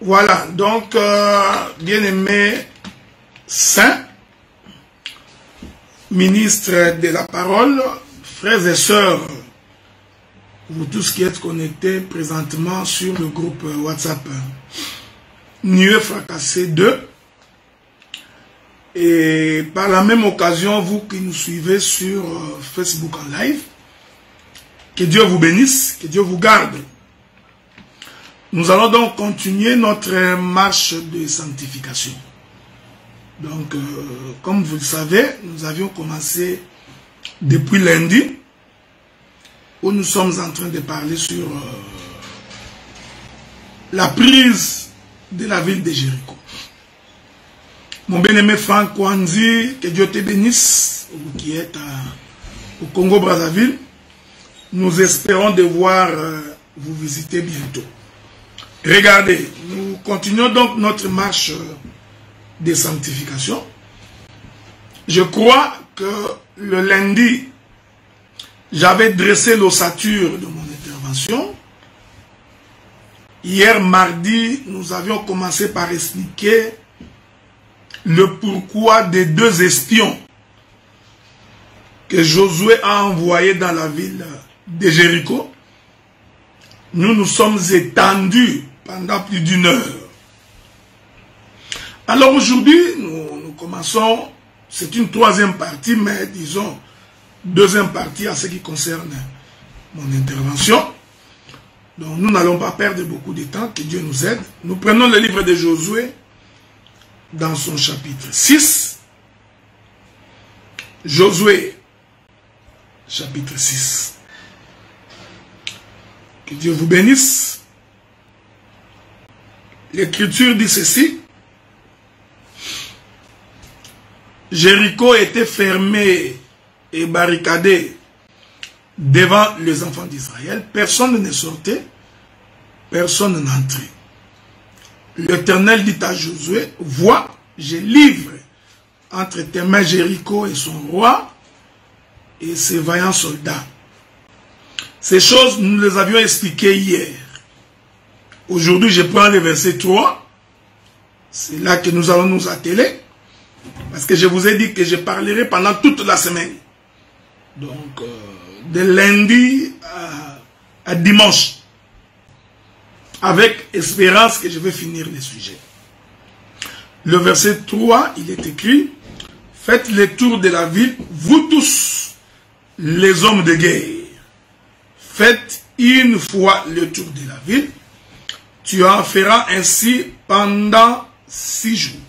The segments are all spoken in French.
Voilà, donc, bien-aimés saints, ministres de la parole, frères et sœurs, vous tous qui êtes connectés présentement sur le groupe WhatsApp Nuée Fracassé 2, et par la même occasion, vous qui nous suivez sur Facebook en live, que Dieu vous bénisse, que Dieu vous garde. Nous allons donc continuer notre marche de sanctification. Donc, comme vous le savez, nous avions commencé depuis lundi, où nous sommes en train de parler sur la prise de la ville de Jéricho. Mon bien-aimé Franck Kwanzi, que Dieu te bénisse, vous qui êtes au Congo-Brazzaville, nous espérons devoir vous visiter bientôt. Regardez, nous continuons donc notre marche de sanctification. Je crois que le lundi, j'avais dressé l'ossature de mon intervention. Hier, mardi, nous avions commencé par expliquer le pourquoi des 2 espions que Josué a envoyés dans la ville de Jéricho. Nous nous sommes étendus pendant plus d'1 heure. Alors aujourd'hui, nous commençons, c'est une 3e partie, mais disons 2e partie à ce qui concerne mon intervention. Donc nous n'allons pas perdre beaucoup de temps, que Dieu nous aide. Nous prenons le livre de Josué dans son chapitre 6. Josué, chapitre 6. Que Dieu vous bénisse. L'Écriture dit ceci. Jéricho était fermé et barricadé devant les enfants d'Israël. Personne ne sortait, personne n'entrait. L'Éternel dit à Josué, vois, je livre entre tes mains Jéricho et son roi et ses vaillants soldats. Ces choses, nous les avions expliquées hier. Aujourd'hui, je prends le verset 3. C'est là que nous allons nous atteler. Parce que je vous ai dit que je parlerai pendant toute la semaine. Donc, de lundi à dimanche. Avec espérance que je vais finir le sujet. Le verset 3, il est écrit, faites le tour de la ville, vous tous, les hommes de guerre. Faites une fois le tour de la ville. Tu en feras ainsi pendant 6 jours.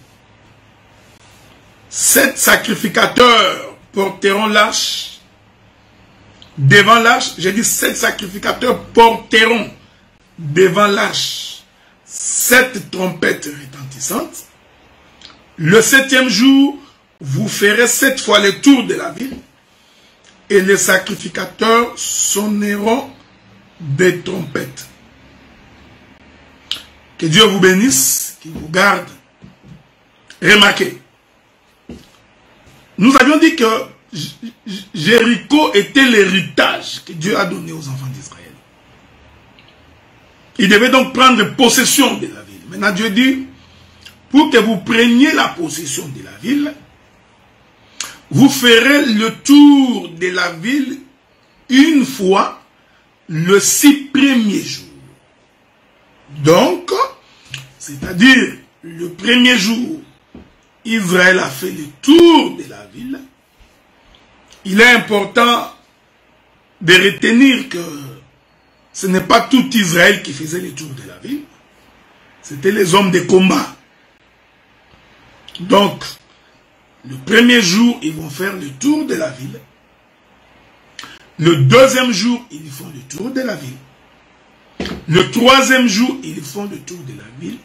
7 sacrificateurs porteront l'arche devant l'arche. J'ai dit 7 sacrificateurs porteront devant l'arche 7 trompettes retentissantes. Le 7e jour, vous ferez 7 fois le tour de la ville et les sacrificateurs sonneront des trompettes. Que Dieu vous bénisse, qu'il vous garde. Remarquez, nous avions dit que Jéricho était l'héritage que Dieu a donné aux enfants d'Israël. Il devait donc prendre possession de la ville. Maintenant Dieu dit, pour que vous preniez la possession de la ville, vous ferez le tour de la ville une fois le 6 premiers jours. Donc, c'est-à-dire le 1er jour, Israël a fait le tour de la ville. Il est important de retenir que ce n'est pas tout Israël qui faisait le tour de la ville. C'était les hommes de combat. Donc, le 1er jour, ils vont faire le tour de la ville. Le 2e jour, ils font le tour de la ville. Le 3e jour, ils font le tour de la ville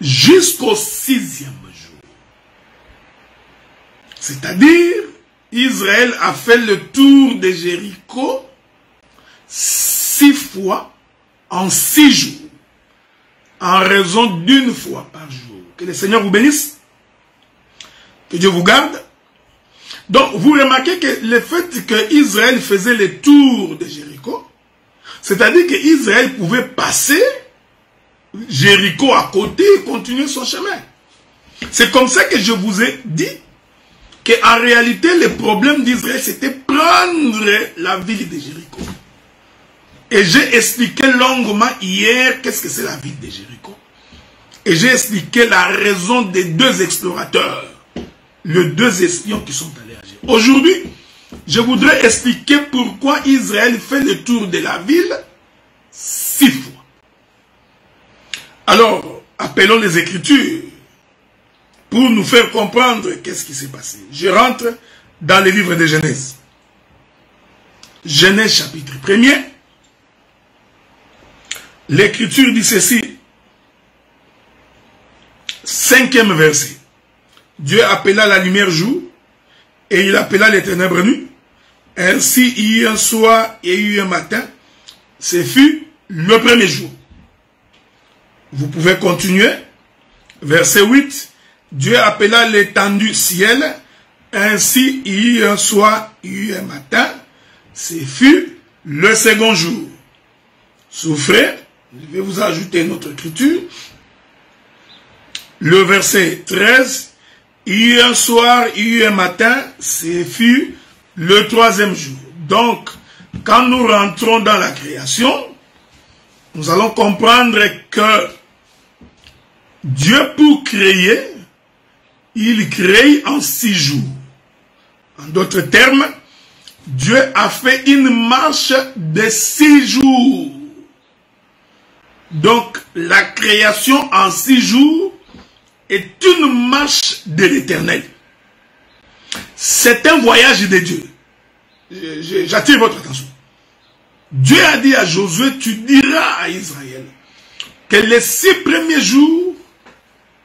jusqu'au 6e jour. C'est-à-dire, Israël a fait le tour de Jéricho 6 fois en 6 jours, en raison d'1 fois par jour. Que le Seigneur vous bénisse, que Dieu vous garde. Donc, vous remarquez que le fait que Israël faisait le tour de Jéricho, c'est-à-dire qu'Israël pouvait passer Jéricho à côté et continuer son chemin. C'est comme ça que je vous ai dit qu'en réalité, le problème d'Israël, c'était prendre la ville de Jéricho. Et j'ai expliqué longuement hier qu'est-ce que c'est la ville de Jéricho. Et j'ai expliqué la raison des deux explorateurs, les deux espions qui sont allés agir. Aujourd'hui, je voudrais expliquer pourquoi Israël fait le tour de la ville 6 fois. Alors, appelons les Écritures pour nous faire comprendre qu'est-ce qui s'est passé. Je rentre dans le livre de Genèse. Genèse chapitre 1er. L'Écriture dit ceci. 5e verset. Dieu appela la lumière jour et il appela les ténèbres nuit. Ainsi il y eut un soir et il y eut un matin. Ce fut le premier jour. Vous pouvez continuer. Verset 8. Dieu appela l'étendue ciel. Ainsi il y eut un soir, il y eut un matin. Ce fut le second jour. Souffrez. Je vais vous ajouter une autre écriture. Le verset 13. Il y eut un soir, il y eut un matin. Ce fut le troisième jour. Donc, quand nous rentrons dans la création, nous allons comprendre que Dieu, pour créer, il crée en 6 jours. En d'autres termes, Dieu a fait une marche de 6 jours. Donc, la création en 6 jours est une marche de l'Éternel. C'est un voyage de Dieu. J'attire votre attention. Dieu a dit à Josué, tu diras à Israël que les 6 premiers jours,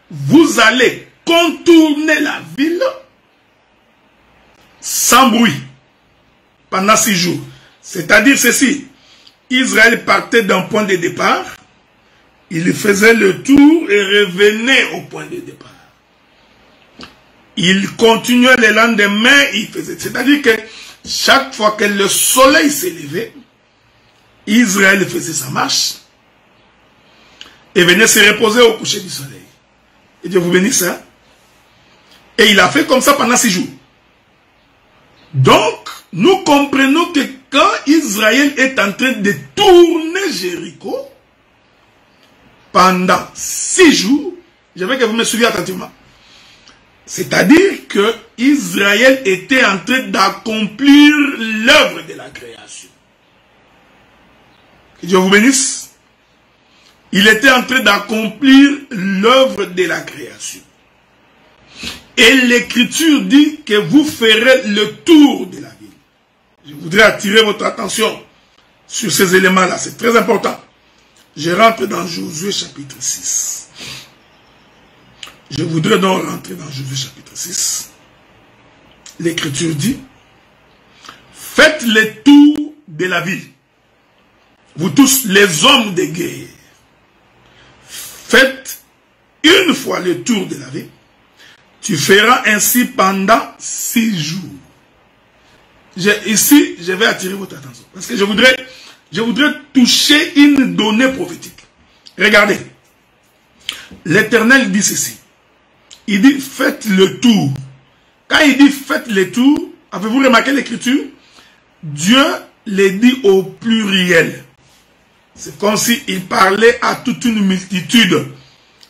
vous allez contourner la ville sans bruit pendant 6 jours. C'est-à-dire ceci, Israël partait d'un point de départ, il faisait le tour et revenait au point de départ. Il continuait le lendemain, il faisait. C'est-à-dire que chaque fois que le soleil s'élevait, Israël faisait sa marche et venait se reposer au coucher du soleil. Et Dieu vous bénisse, hein? Et il a fait comme ça pendant 6 jours. Donc, nous comprenons que quand Israël est en train de tourner Jéricho, pendant 6 jours, je veux que vous me suiviez attentivement. C'est-à-dire que Israël était en train d'accomplir l'œuvre de la création. Que Dieu vous bénisse. Il était en train d'accomplir l'œuvre de la création. Et l'Écriture dit que vous ferez le tour de la ville. Je voudrais attirer votre attention sur ces éléments-là. C'est très important. Je rentre dans Josué chapitre 6. Je voudrais donc rentrer dans Josué chapitre 6. L'Écriture dit, faites le tour de la ville. Vous tous les hommes de guerre. Faites une fois le tour de la ville. Tu feras ainsi pendant 6 jours. Ici, je vais attirer votre attention. Parce que je voudrais toucher une donnée prophétique. Regardez. L'Éternel dit ceci. Il dit, faites le tour. Quand il dit, faites le tour, avez-vous remarqué l'écriture? Dieu le dit au pluriel. C'est comme s'il parlait à toute une multitude.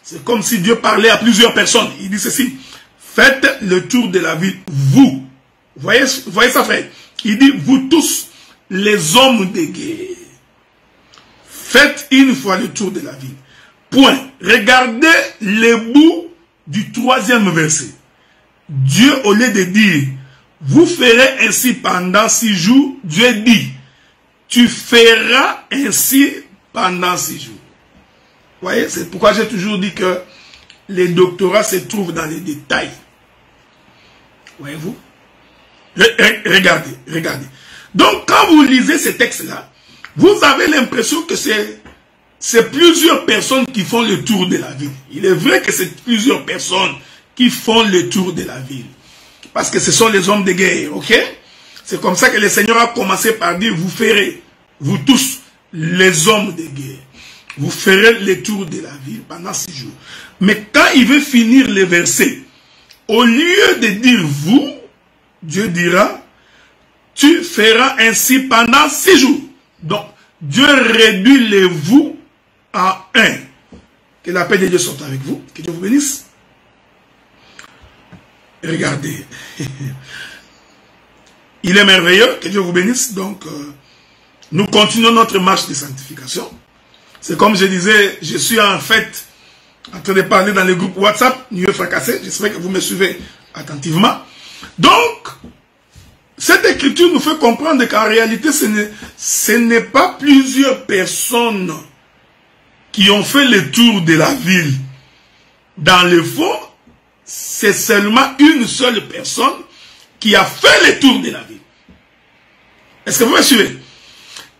C'est comme si Dieu parlait à plusieurs personnes. Il dit ceci. Faites le tour de la ville, vous. Voyez ça, frère? Il dit, vous tous, les hommes de guerre. Faites une fois le tour de la ville. Point. Regardez le bout du 3e verset. Dieu, au lieu de dire, vous ferez ainsi pendant 6 jours, Dieu dit, tu feras ainsi pendant 6 jours. Vous voyez, c'est pourquoi j'ai toujours dit que les doctorats se trouvent dans les détails. Voyez-vous? Regardez. Donc, quand vous lisez ces textes-là, vous avez l'impression que c'est plusieurs personnes qui font le tour de la ville. Il est vrai que c'est plusieurs personnes qui font le tour de la ville. Parce que ce sont les hommes de guerre, ok? C'est comme ça que le Seigneur a commencé par dire, vous ferez, vous tous, les hommes de guerre. Vous ferez le tour de la ville pendant 6 jours. Mais quand il veut finir les versets, au lieu de dire vous, Dieu dira, tu feras ainsi pendant 6 jours. Donc, Dieu réduit les vous à 1. Que la paix de Dieu soit avec vous. Que Dieu vous bénisse. Regardez. Il est merveilleux. Que Dieu vous bénisse. Donc, nous continuons notre marche de sanctification. C'est comme je disais, je suis en fait en train de parler dans le groupe WhatsApp, Nuée Fracassé. J'espère que vous me suivez attentivement. Donc, cette écriture nous fait comprendre qu'en réalité, ce n'est pas plusieurs personnes qui ont fait le tour de la ville. Dans le fond, c'est seulement une seule personne qui a fait le tour de la ville. Est-ce que vous me suivez?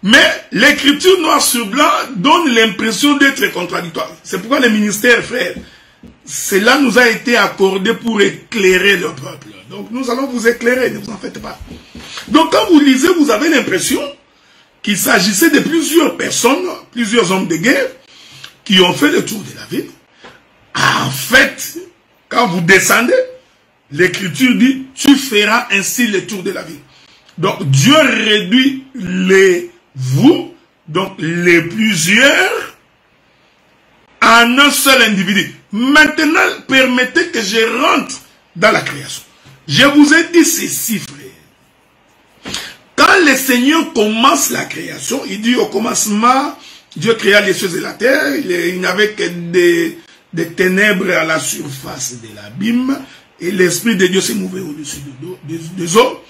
Mais l'écriture noir sur blanc donne l'impression d'être contradictoire. C'est pourquoi le ministère, frère, cela nous a été accordé pour éclairer le peuple. Donc nous allons vous éclairer, ne vous en faites pas. Donc quand vous lisez, vous avez l'impression qu'il s'agissait de plusieurs personnes, plusieurs hommes de guerre, qui ont fait le tour de la ville. En fait, quand vous descendez, l'écriture dit, tu feras ainsi le tour de la ville. Donc Dieu réduit les vous, donc les plusieurs, en un seul individu. Maintenant, permettez que je rentre dans la création. Je vous ai dit ceci, frère. Quand le Seigneur commence la création, il dit au commencement, Dieu créa les cieux et la terre, il n'y avait que des ténèbres à la surface de l'abîme, et l'Esprit de Dieu s'est mouvé au-dessus des eaux.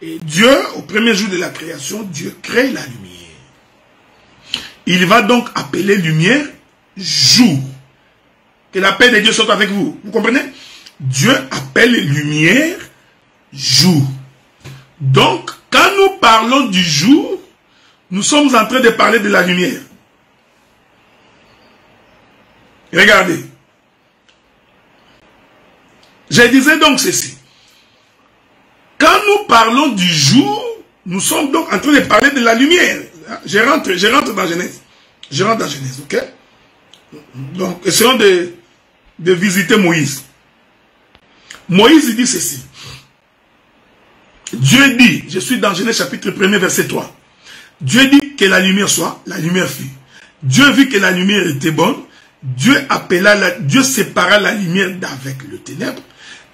Et Dieu, au premier jour de la création, Dieu crée la lumière. Il va donc appeler lumière jour. Que la paix de Dieu soit avec vous. Vous comprenez? Dieu appelle lumière jour. Donc, quand nous parlons du jour, nous sommes en train de parler de la lumière. Regardez. Je disais donc ceci. Quand nous parlons du jour, nous sommes donc en train de parler de la lumière. Je rentre dans Genèse. Je rentre dans Genèse, ok? Donc, essayons de visiter Moïse. Moïse dit ceci. Dieu dit, je suis dans Genèse chapitre 1er, verset 3. Dieu dit que la lumière soit, la lumière fut. Dieu vit que la lumière était bonne. Dieu sépara la lumière d'avec le ténèbre.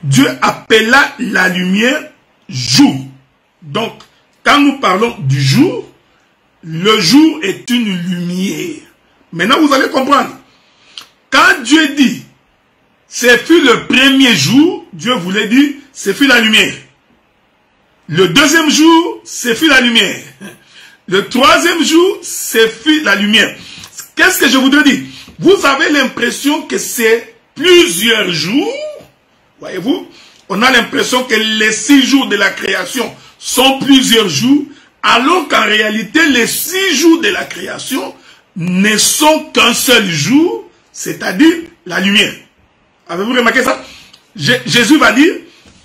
Dieu appela la lumière jour. Donc, quand nous parlons du jour, le jour est une lumière. Maintenant, vous allez comprendre. Quand Dieu dit, ce fut le premier jour, Dieu voulait dire, ce fut la lumière. Le deuxième jour, ce fut la lumière. Le troisième jour, ce fut la lumière. Qu'est-ce que je voudrais dire? Vous avez l'impression que c'est plusieurs jours. Voyez-vous? On a l'impression que les 6 jours de la création sont plusieurs jours, alors qu'en réalité, les 6 jours de la création ne sont qu'un seul jour, c'est-à-dire la lumière. Avez-vous remarqué ça? Jésus va dire,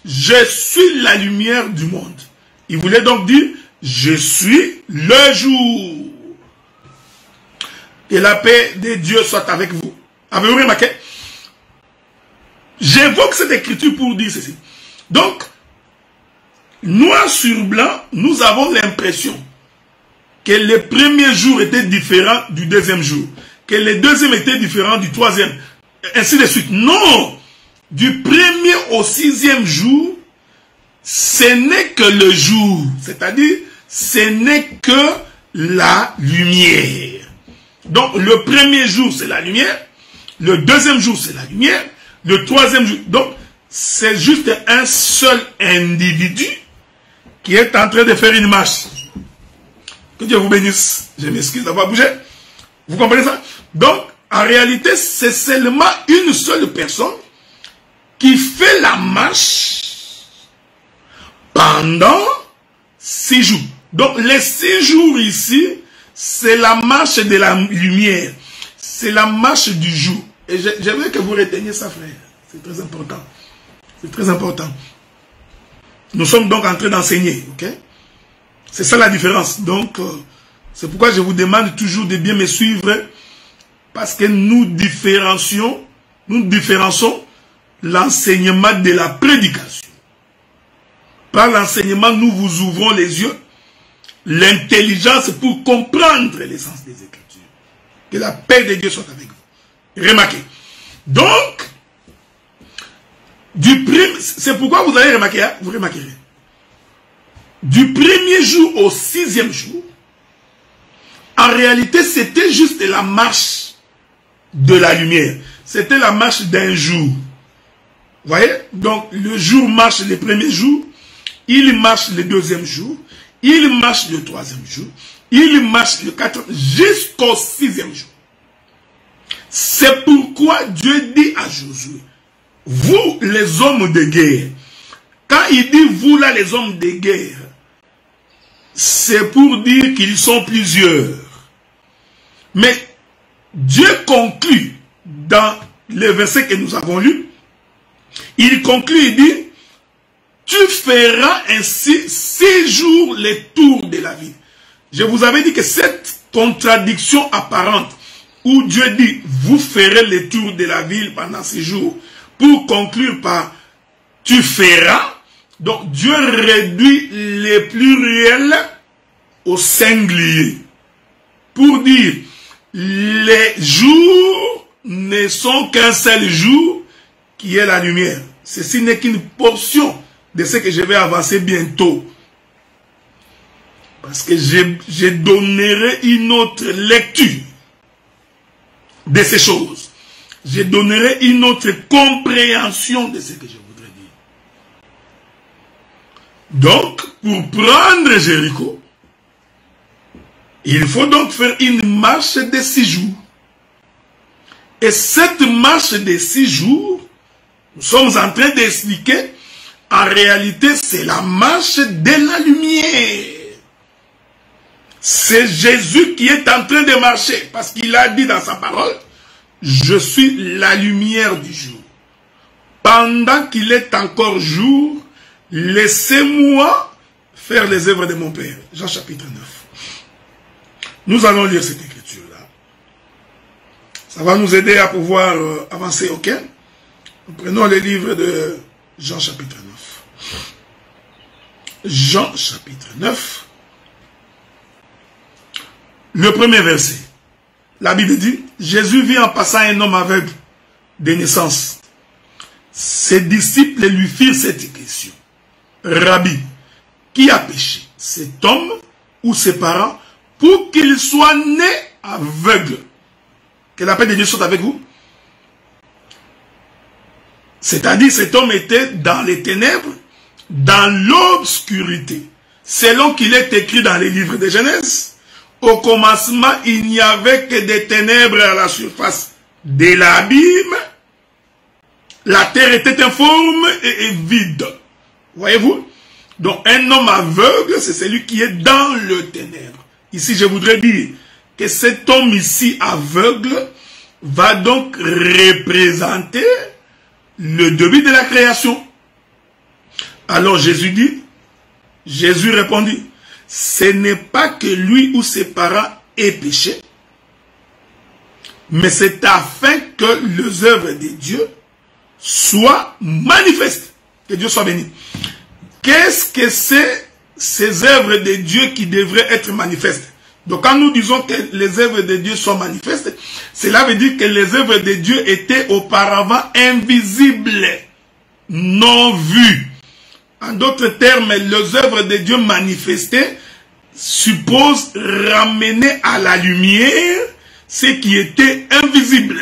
je suis la lumière du monde. Il voulait donc dire, je suis le jour. Que la paix de Dieu soit avec vous. Avez-vous remarqué? J'évoque cette écriture pour dire ceci. Donc, noir sur blanc, nous avons l'impression que le premier jour était différent du deuxième jour, que le deuxième était différent du troisième, ainsi de suite. Non! Du premier au 6e jour, ce n'est que le jour, c'est-à-dire, ce n'est que la lumière. Donc, le premier jour, c'est la lumière, le deuxième jour, c'est la lumière, le troisième jour. Donc, c'est juste un seul individu qui est en train de faire une marche. Que Dieu vous bénisse. Je m'excuse d'avoir bougé. Vous comprenez ça? Donc, en réalité, c'est seulement une seule personne qui fait la marche pendant 6 jours. Donc, les 6 jours ici, c'est la marche de la lumière. C'est la marche du jour. Et j'aimerais que vous reteniez ça, frère. C'est très important. C'est très important. Nous sommes donc en train d'enseigner, ok? C'est ça la différence. Donc, c'est pourquoi je vous demande toujours de bien me suivre Parce que nous différencions l'enseignement de la prédication. Par l'enseignement, nous vous ouvrons les yeux, l'intelligence pour comprendre l'essence des Écritures. Que la paix de Dieu soit avec vous. Remarquez. Donc, c'est pourquoi vous allez remarquer, hein, vous remarquerez. Du premier jour au 6e jour, en réalité, c'était juste la marche de la lumière. C'était la marche d'un jour. Vous voyez? Donc, le jour marche le premier jour, il marche le deuxième jour, il marche le troisième jour, il marche le quatrième, jusqu'au 6e jour. C'est pourquoi Dieu dit à Josué, vous les hommes de guerre, quand il dit vous là les hommes de guerre, c'est pour dire qu'ils sont plusieurs. Mais Dieu conclut dans les versets que nous avons lus, il conclut, il dit, tu feras ainsi 6 jours les tours de la ville. Je vous avais dit que cette contradiction apparente, où Dieu dit, vous ferez les tours de la ville pendant 6 jours, pour conclure par tu feras, donc Dieu réduit les pluriels au singulier. Pour dire, les jours ne sont qu'un seul jour qui est la lumière. Ceci n'est qu'une portion de ce que je vais avancer bientôt. Parce que je donnerai une autre lecture de ces choses. Je donnerai une autre compréhension de ce que je voudrais dire. Donc, pour prendre Jéricho, il faut donc faire une marche de 6 jours. Et cette marche de 6 jours, nous sommes en train d'expliquer, en réalité, c'est la marche de la lumière. C'est Jésus qui est en train de marcher, parce qu'il a dit dans sa parole, je suis la lumière du jour. Pendant qu'il est encore jour, laissez-moi faire les œuvres de mon Père. Jean chapitre 9. Nous allons lire cette écriture-là. Ça va nous aider à pouvoir avancer, ok? Nous prenons le livre de Jean chapitre 9. Jean chapitre 9. Le premier verset. La Bible dit, Jésus vit en passant un homme aveugle de naissance. Ses disciples lui firent cette question. Rabbi, qui a péché, cet homme ou ses parents, pour qu'il soit né aveugle? Que la paix de Dieu soit avec vous. C'est-à-dire, cet homme était dans les ténèbres, dans l'obscurité. Selon qu'il est écrit dans les livres de Genèse, au commencement, il n'y avait que des ténèbres à la surface de l'abîme. La terre était informe et vide. Voyez-vous? Donc, un homme aveugle, c'est celui qui est dans le ténèbre. Ici, je voudrais dire que cet homme ici aveugle va donc représenter le début de la création. Alors Jésus répondit, ce n'est pas que lui ou ses parents aient péché, mais c'est afin que les œuvres de Dieu soient manifestes. Que Dieu soit béni. Qu'est-ce que c'est ces œuvres de Dieu qui devraient être manifestes? Donc quand nous disons que les œuvres de Dieu sont manifestes, cela veut dire que les œuvres de Dieu étaient auparavant invisibles, non vues. En d'autres termes, les œuvres de Dieu manifestées supposent ramener à la lumière ce qui était invisible.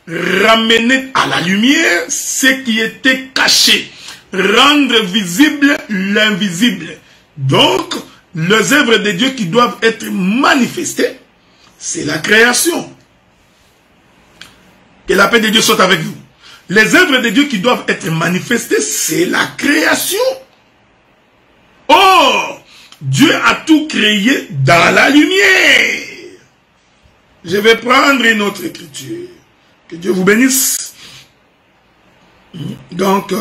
Ramener à la lumière ce qui était caché. Rendre visible l'invisible. Donc, les œuvres de Dieu qui doivent être manifestées, c'est la création. Que la paix de Dieu soit avec vous. Les œuvres de Dieu qui doivent être manifestées, c'est la création. Or, Dieu a tout créé dans la lumière. Je vais prendre une autre écriture. Que Dieu vous bénisse. Donc,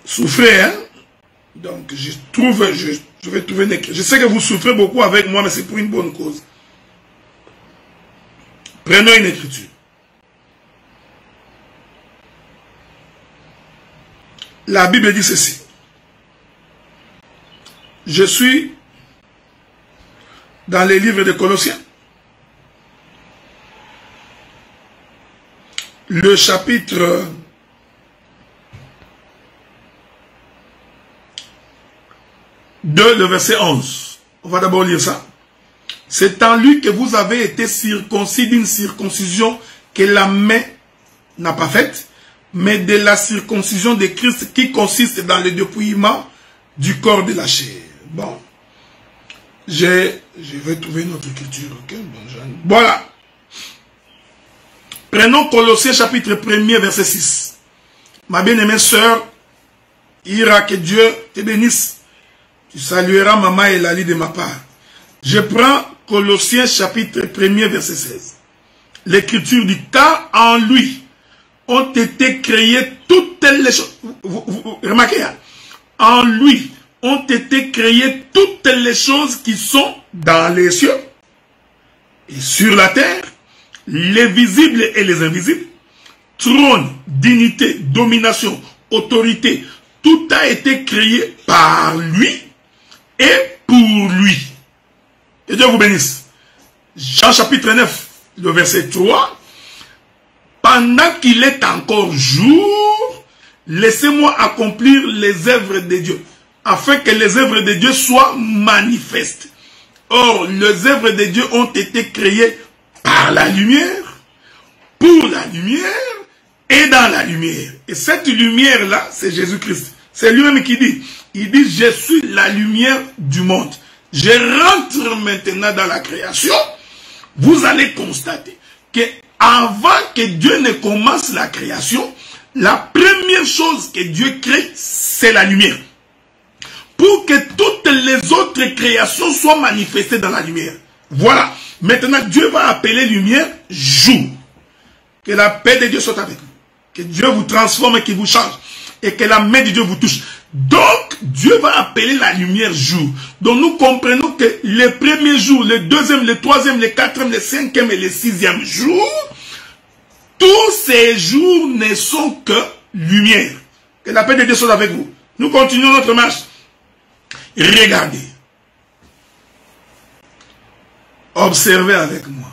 souffrez, hein? Donc, je vais trouver une écriture. Je sais que vous souffrez beaucoup avec moi, mais c'est pour une bonne cause. Prenons une écriture. La Bible dit ceci. Je suis dans les livres de Colossiens. Le chapitre 2, le verset 11. On va d'abord lire ça. C'est en lui que vous avez été circoncis d'une circoncision que la main n'a pas faite, mais de la circoncision de Christ qui consiste dans le dépouillement du corps de la chair. Bon. Je vais trouver une autre écriture. Okay? Bon, voilà. Prenons Colossiens chapitre 1er, verset 6. Ma bien-aimée sœur, ira que Dieu te bénisse. Tu salueras maman et Lali de ma part. Je prends Colossiens chapitre 1er, verset 16. L'écriture dit, car en lui ont été créées toutes les choses. Remarquez, hein? En lui ont été créées toutes les choses qui sont dans les cieux et sur la terre, les visibles et les invisibles, trône, dignité, domination, autorité, tout a été créé par lui et pour lui. Que Dieu vous bénisse. Jean chapitre 9, le verset 3. Pendant qu'il est encore jour, laissez-moi accomplir les œuvres de Dieu, afin que les œuvres de Dieu soient manifestes. Or, les œuvres de Dieu ont été créées par la lumière, pour la lumière et dans la lumière. Et cette lumière-là, c'est Jésus-Christ. C'est lui-même qui dit, il dit, je suis la lumière du monde. Je rentre maintenant dans la création. Vous allez constater que avant que Dieu ne commence la création, la première chose que Dieu crée, c'est la lumière. Pour que toutes les autres créations soient manifestées dans la lumière. Voilà. Maintenant, Dieu va appeler lumière jour. Que la paix de Dieu soit avec vous. Que Dieu vous transforme et qu'il vous change. Et que la main de Dieu vous touche. Donc, Dieu va appeler la lumière jour. Donc, nous comprenons que le premier jour, le deuxième, le troisième, le quatrième, le cinquième et le sixième jour, tous ces jours ne sont que lumière. Que la paix de Dieu soit avec vous. Nous continuons notre marche. Regardez. Observez avec moi.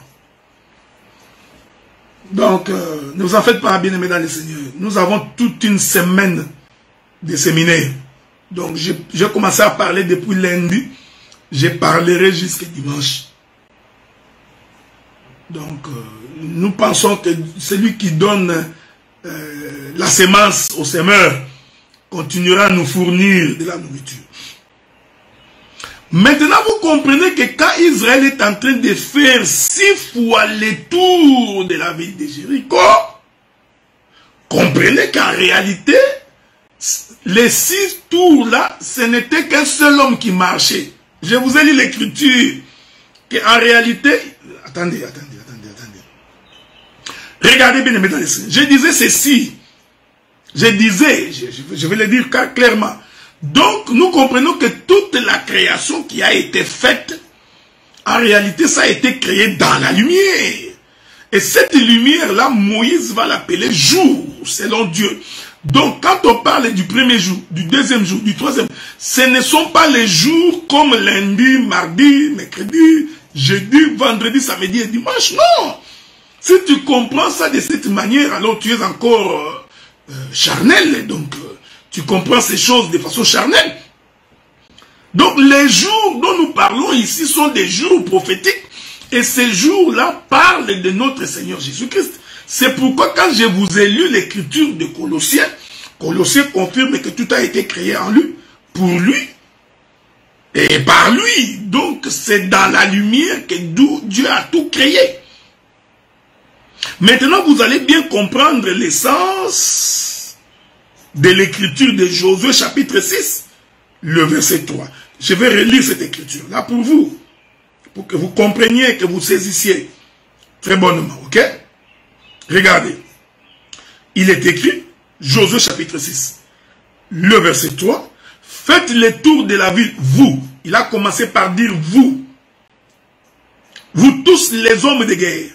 Donc, ne vous en faites pas, bien-aimés dans le Seigneur. Nous avons toute une semaine de séminaire. Donc, j'ai commencé à parler depuis lundi. Je parlerai jusqu'à dimanche. Donc, nous pensons que celui qui donne la sémence au semeur continuera à nous fournir de la nourriture. Maintenant, vous comprenez que quand Israël est en train de faire 6 fois le tour de la ville de Jéricho, comprenez qu'en réalité, les 6 tours-là, ce n'était qu'un seul homme qui marchait. Je vous ai lu l'écriture, qu'en réalité... Attendez. Regardez bien, mesdames et messieurs. Je disais ceci. Je vais le dire clairement. Donc, nous comprenons que toute la création qui a été faite, en réalité, ça a été créé dans la lumière. Et cette lumière-là, Moïse va l'appeler jour, selon Dieu. Donc, quand on parle du premier jour, du deuxième jour, du troisième, ce ne sont pas les jours comme lundi, mardi, mercredi, jeudi, vendredi, samedi et dimanche. Non! Si tu comprends ça de cette manière, alors tu es encore charnel. Donc, tu comprends ces choses de façon charnelle. Donc, les jours dont nous parlons ici sont des jours prophétiques. Et ces jours-là parlent de notre Seigneur Jésus-Christ. C'est pourquoi quand je vous ai lu l'écriture de Colossiens, Colossiens confirme que tout a été créé en lui, pour lui, et par lui. Donc, c'est dans la lumière que Dieu a tout créé. Maintenant, vous allez bien comprendre l'essence de l'écriture de Josué chapitre 6, le verset 3. Je vais relire cette écriture-là pour vous, pour que vous compreniez, que vous saisissiez très bonnement, ok? Regardez. Il est écrit, Josué chapitre 6, le verset 3, faites le tour de la ville, vous. Il a commencé par dire vous. Vous tous les hommes de guerre.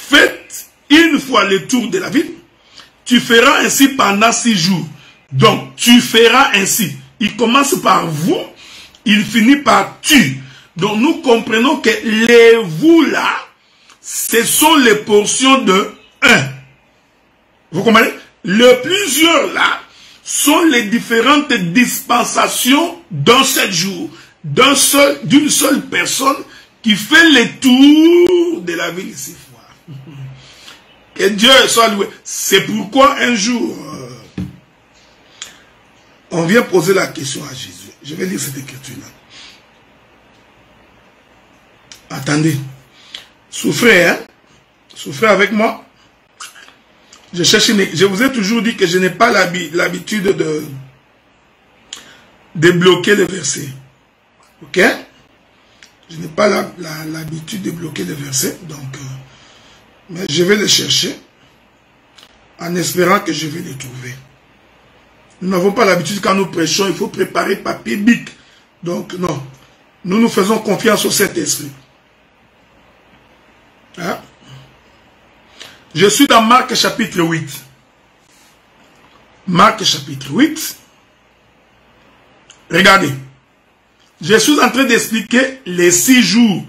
faites une fois le tour de la ville. Tu feras ainsi pendant 6 jours. Donc, tu feras ainsi. Il commence par vous, il finit par tu. Donc, nous comprenons que les vous là, ce sont les portions de 1. Vous comprenez? Le plusieurs là sont les différentes dispensations d'un seul jour, d'une seule personne qui fait le tour de la ville 6 fois. Que Dieu soit loué. C'est pourquoi un jour, on vient poser la question à Jésus. Je vais lire cette écriture-là. Attendez. Souffrez, hein? Souffrez avec moi. Je vous ai toujours dit que je n'ai pas l'habitude de bloquer les versets. Ok? Je n'ai pas l'habitude de bloquer les versets. Donc, mais je vais les chercher en espérant que je vais les trouver. Nous n'avons pas l'habitude quand nous prêchons, il faut préparer papier, bic. Donc, non. Nous faisons confiance au Saint-Esprit. Hein? Je suis dans Marc chapitre 8. Marc chapitre 8. Regardez. Je suis en train d'expliquer les 6 jours.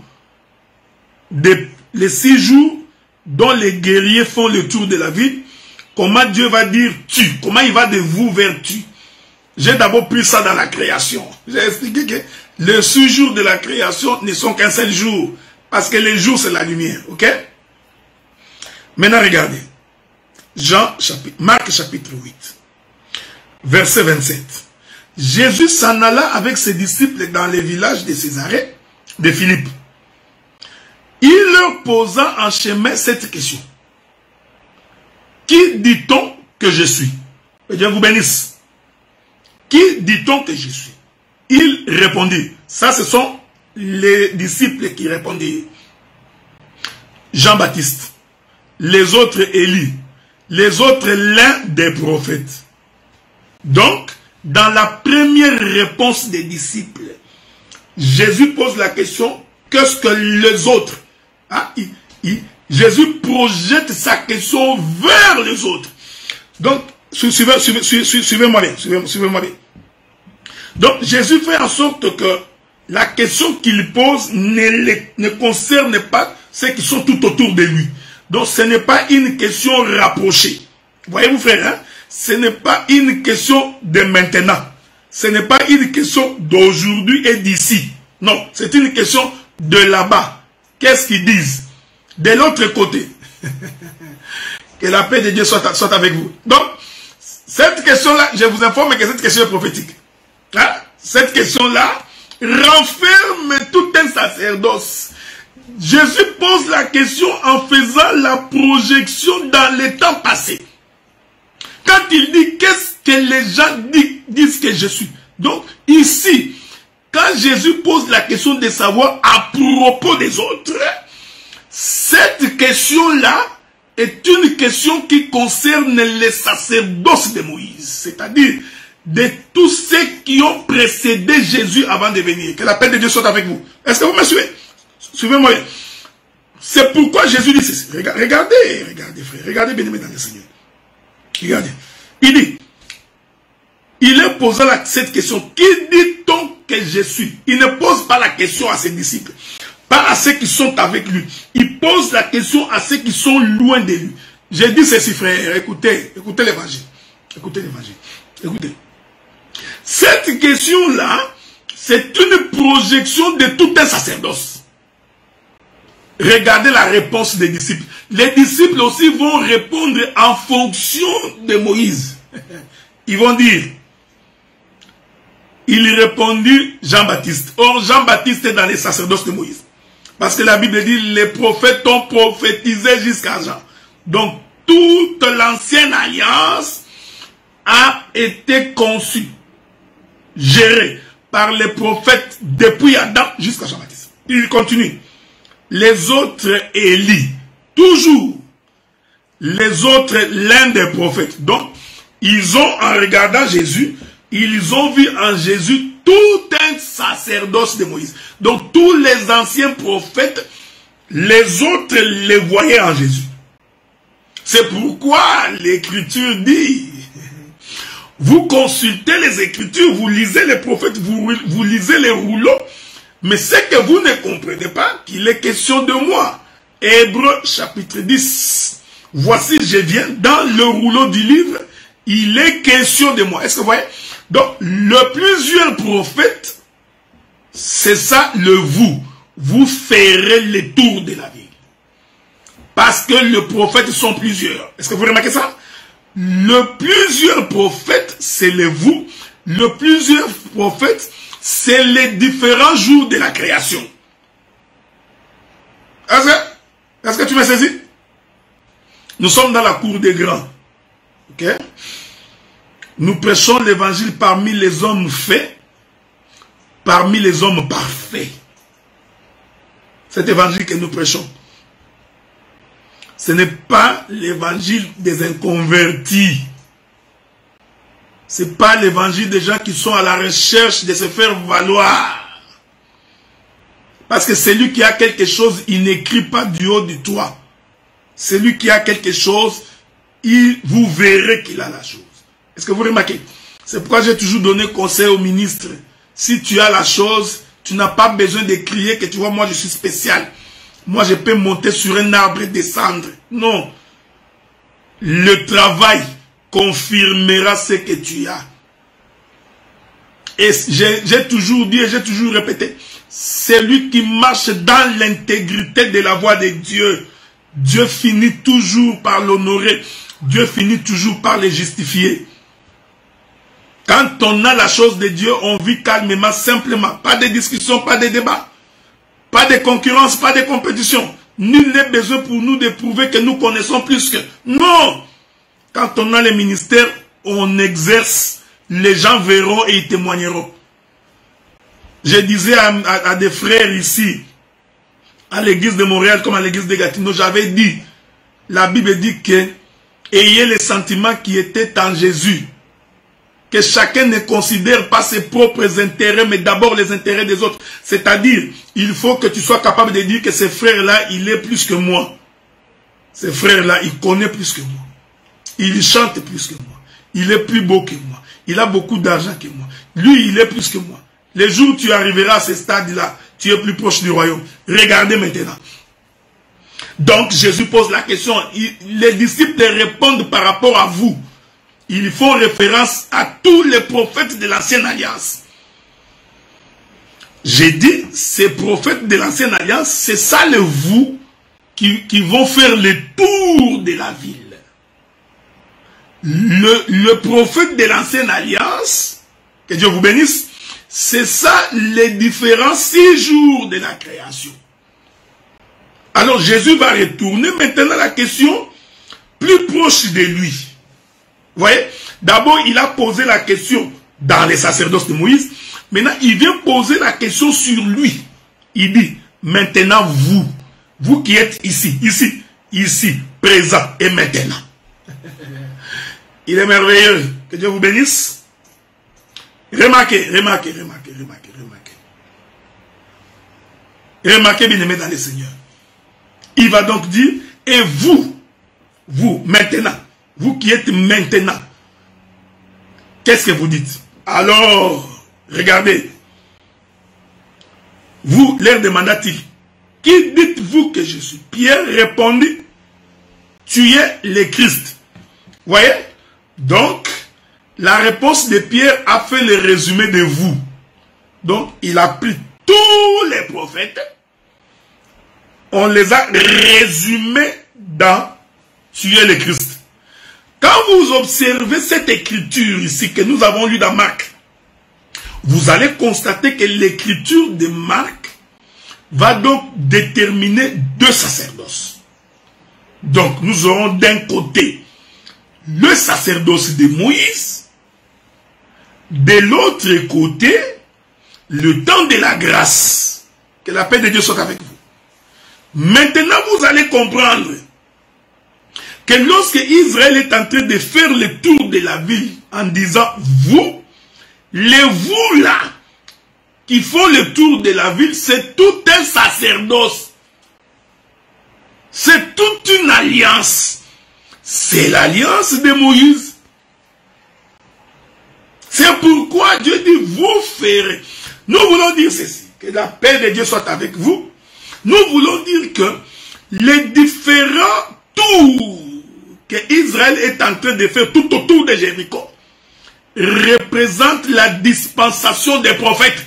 Les 6 jours dont les guerriers font le tour de la ville. Comment Dieu va dire tu. Comment il va de vous vers tu. J'ai d'abord pris ça dans la création. J'ai expliqué que les 6 jours de la création ne sont qu'un seul jour. Parce que les jours, c'est la lumière. Ok? Maintenant, regardez. Marc chapitre 8. Verset 27. Jésus s'en alla avec ses disciples dans les villages de Césarée, de Philippe. Il leur posa en chemin cette question. Qui dit-on que je suis? Que Dieu vous bénisse. Qui dit-on que je suis? Il répondit. Ça, ce sont les disciples qui répondirent. Jean-Baptiste. Les autres Élie. Les autres l'un des prophètes. Donc, dans la première réponse des disciples, Jésus pose la question, qu'est-ce que les autres? Ah, Jésus projette sa question vers les autres. Donc, suivez-moi bien, suivez-moi bien. Donc, Jésus fait en sorte que la question qu'il pose ne concerne pas ceux qui sont tout autour de lui. Donc, ce n'est pas une question rapprochée. Voyez-vous, frère, hein? Ce n'est pas une question de maintenant. Ce n'est pas une question d'aujourd'hui et d'ici. Non, c'est une question de là-bas. Qu'est-ce qu'ils disent? De l'autre côté. Que la paix de Dieu soit avec vous. Donc, cette question-là, je vous informe que cette question est prophétique. Hein? Cette question-là renferme tout un sacerdoce. Jésus pose la question en faisant la projection dans le temps passé. Quand il dit qu'est-ce que les gens disent que je suis. Donc ici, quand Jésus pose la question de savoir à propos des autres, cette question-là est une question qui concerne les sacerdoces de Moïse. C'est-à-dire de tous ceux qui ont précédé Jésus avant de venir. Que la paix de Dieu soit avec vous. Est-ce que vous me suivez? Suivez-moi. C'est pourquoi Jésus dit ceci. Regardez, frère. Regardez, bien-aimés dans le Seigneur. Regardez. Il dit, il est posé cette question. Qui dit-on que je suis? Il ne pose pas la question à ses disciples. Pas à ceux qui sont avec lui. Il pose la question à ceux qui sont loin de lui. J'ai dit ceci, frère. Écoutez l'évangile. Écoutez l'évangile. Écoutez. Cette question-là, c'est une projection de tout un sacerdoce. Regardez la réponse des disciples. Les disciples aussi vont répondre en fonction de Moïse. Ils vont dire, il répondit Jean-Baptiste. Or, Jean-Baptiste est dans les sacerdoces de Moïse. Parce que la Bible dit, les prophètes ont prophétisé jusqu'à Jean. Donc, toute l'ancienne alliance a été conçue, gérée par les prophètes depuis Adam jusqu'à Jean-Baptiste. Il continue. Les autres Élie, toujours les autres l'un des prophètes. Donc, ils ont, en regardant Jésus, ils ont vu en Jésus tout un sacerdoce de Moïse. Donc, tous les anciens prophètes, les autres les voyaient en Jésus. C'est pourquoi l'Écriture dit, vous consultez les Écritures, vous lisez les prophètes, vous lisez les rouleaux, mais c'est que vous ne comprenez pas qu'il est question de moi. Hébreux chapitre 10. Voici, je viens dans le rouleau du livre, il est question de moi. Est-ce que vous voyez? Donc, le plusieurs prophètes, c'est ça le vous. Vous ferez le tour de la ville. Parce que les prophètes sont plusieurs. Est-ce que vous remarquez ça? Le plusieurs prophètes, c'est le vous. Le plusieurs prophètes, c'est les différents jours de la création. Est-ce que tu m'as saisi? Nous sommes dans la cour des grands. Ok? Nous prêchons l'évangile parmi les hommes faits, parmi les hommes parfaits. Cet évangile que nous prêchons, ce n'est pas l'évangile des inconvertis. Ce n'est pas l'évangile des gens qui sont à la recherche de se faire valoir. Parce que celui qui a quelque chose, il n'écrit pas du haut du toit. Celui qui a quelque chose, vous verrez qu'il a la chose. Est-ce que vous remarquez? C'est pourquoi j'ai toujours donné conseil aux ministres. Si tu as la chose, tu n'as pas besoin de crier que tu vois, moi je suis spécial. Moi je peux monter sur un arbre et descendre. Non. Le travail confirmera ce que tu as. Et j'ai toujours dit et j'ai toujours répété, celui qui marche dans l'intégrité de la voie de Dieu, Dieu finit toujours par l'honorer. Dieu finit toujours par le justifier. Quand on a la chose de Dieu, on vit calmement, simplement. Pas de discussion, pas de débat. Pas de concurrence, pas de compétition. Nul n'est besoin pour nous de prouver que nous connaissons plus que... Non! Quand on a les ministères, on exerce. Les gens verront et ils témoigneront. Je disais à des frères ici, à l'église de Montréal comme à l'église de Gatineau, j'avais dit, la Bible dit que ayez les sentiments qui étaient en Jésus. Que chacun ne considère pas ses propres intérêts, mais d'abord les intérêts des autres. C'est-à-dire, il faut que tu sois capable de dire que ce frère-là, il est plus que moi. Ce frère-là, il connaît plus que moi. Il chante plus que moi. Il est plus beau que moi. Il a beaucoup d'argent que moi. Lui, il est plus que moi. Les jours où tu arriveras à ce stade-là, tu es plus proche du royaume. Regardez maintenant. Donc, Jésus pose la question. Les disciples répondent par rapport à vous. Ils font référence à tous les prophètes de l'ancienne alliance. J'ai dit, ces prophètes de l'ancienne alliance, c'est ça le vous qui vont faire le tour de la ville. Le prophète de l'ancienne alliance, que Dieu vous bénisse, c'est ça les différents 6 jours de la création. Alors Jésus va retourner maintenant à la question plus proche de lui. Vous voyez, d'abord il a posé la question dans les sacerdoces de Moïse. Maintenant il vient poser la question sur lui. Il dit, maintenant vous qui êtes ici, présent et maintenant. Il est merveilleux. Que Dieu vous bénisse. Remarquez. Remarquez, bien aimé dans le Seigneur. Il va donc dire, et vous, maintenant, vous qui êtes maintenant, qu'est-ce que vous dites? Alors, regardez. Vous, leur demanda-t-il, qui dites-vous que je suis? Pierre répondit, tu es le Christ. Vous voyez? Donc, la réponse de Pierre a fait le résumé de vous. Donc, il a pris tous les prophètes, on les a résumés dans tu es le Christ. Quand vous observez cette écriture ici que nous avons lue dans Marc, vous allez constater que l'écriture de Marc va donc déterminer 2 sacerdoces. Donc, nous aurons d'un côté le sacerdoce de Moïse, de l'autre côté, le temps de la grâce. Que la paix de Dieu soit avec vous. Maintenant, vous allez comprendre que lorsque Israël est en train de faire le tour de la ville en disant vous, les vous là, qui font le tour de la ville, c'est tout un sacerdoce. C'est toute une alliance. c'est l'alliance de Moïse. C'est pourquoi Dieu dit, vous ferez. Nous voulons dire ceci, que la paix de Dieu soit avec vous. Nous voulons dire que les différents tours que Israël est en train de faire tout autour de Jéricho représentent la dispensation des prophètes.